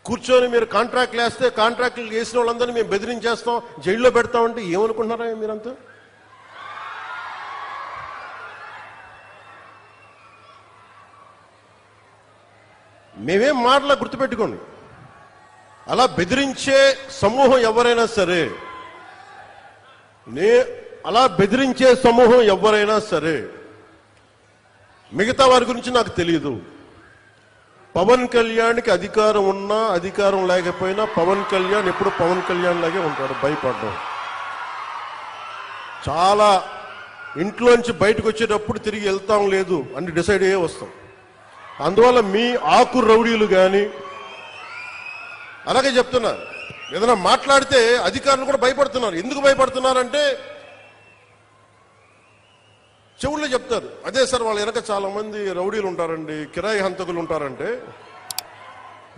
కూర్చొని మీరు కాంట్రాక్ట్లు వేస్తే కాంట్రాక్ట్లు వేసిన వాళ్ళందరినీ మేము బెదిరించేస్తాం, జైల్లో పెడతామంటే ఏమనుకుంటున్నారా మీరంతా? మేమేం మాటలా గుర్తుపెట్టుకోండి. అలా బెదిరించే సమూహం ఎవరైనా సరే, అలా బెదిరించే సమూహం ఎవరైనా సరే, మిగతా వారి గురించి నాకు తెలియదు. పవన్ కళ్యాణ్కి అధికారం ఉన్నా అధికారం లేకపోయినా పవన్ కళ్యాణ్ ఎప్పుడు పవన్ కళ్యాణ్ లాగే ఉంటాడు. భయపడ్డం చాలా, ఇంట్లోంచి బయటకు వచ్చేటప్పుడు తిరిగి వెళ్తాం లేదు అని డిసైడ్ అయ్యే వస్తాం. అందువల్ల మీ ఆకు రౌడీలు కానీ అలాగే చెప్తున్నారు. ఏదైనా మాట్లాడితే అధికారులు కూడా భయపడుతున్నారు. ఎందుకు భయపడుతున్నారంటే చెవుల్లో చెప్తారు, అదే సార్ వాళ్ళ వెనక చాలా మంది రౌడీలు ఉంటారండి, కిరాయి హంతకులు ఉంటారంటే,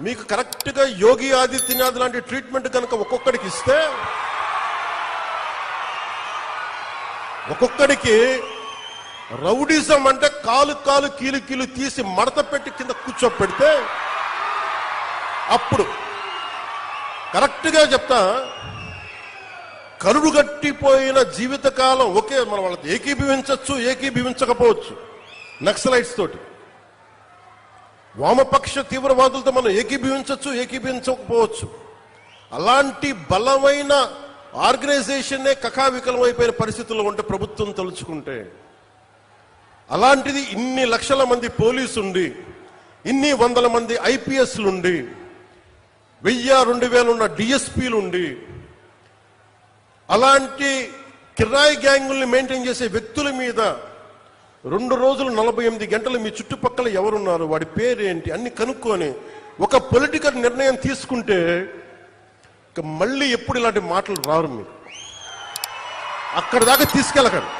మీకు కరెక్ట్గా యోగి ఆదిత్యనాథ్ లాంటి ట్రీట్మెంట్ కనుక ఒక్కొక్కడికి ఇస్తే, ఒక్కొక్కడికి రౌడీజం అంటే కాలు కాలు కీలు కీలు తీసి మడత పెట్టి కింద కూర్చోపెడితే, అప్పుడు కరెక్ట్గా చెప్తా, కరుడు గట్టిపోయిన జీవితకాలం ఓకే, మనం వాళ్ళకి ఏకీభవించవచ్చు, ఏకీభవించకపోవచ్చు. నక్సలైట్స్ తోటి, వామపక్ష తీవ్రవాదులతో మనం ఏకీభవించవచ్చు, ఏకీభవించకపోవచ్చు. అలాంటి బలమైన ఆర్గనైజేషన్నే కకావికలం అయిపోయిన పరిస్థితుల్లో ఉంటే ప్రభుత్వం తలుచుకుంటే, అలాంటిది ఇన్ని లక్షల మంది పోలీసుండి, ఇన్ని వందల మంది ఐపీఎస్లుండి, 1000-2000 ఉన్న డిఎస్పీలుండి, అలాంటి కిరాయి గ్యాంగుల్ని మెయింటైన్ చేసే వ్యక్తుల మీద 2 రోజులు 48 గంటలు మీ చుట్టుపక్కల ఎవరున్నారు, వాడి పేరేంటి అన్ని కనుక్కొని ఒక పొలిటికల్ నిర్ణయం తీసుకుంటే మళ్ళీ ఎప్పుడు ఇలాంటి మాటలు రారు. మీరు అక్కడ దాకా తీసుకెళ్ళకండి.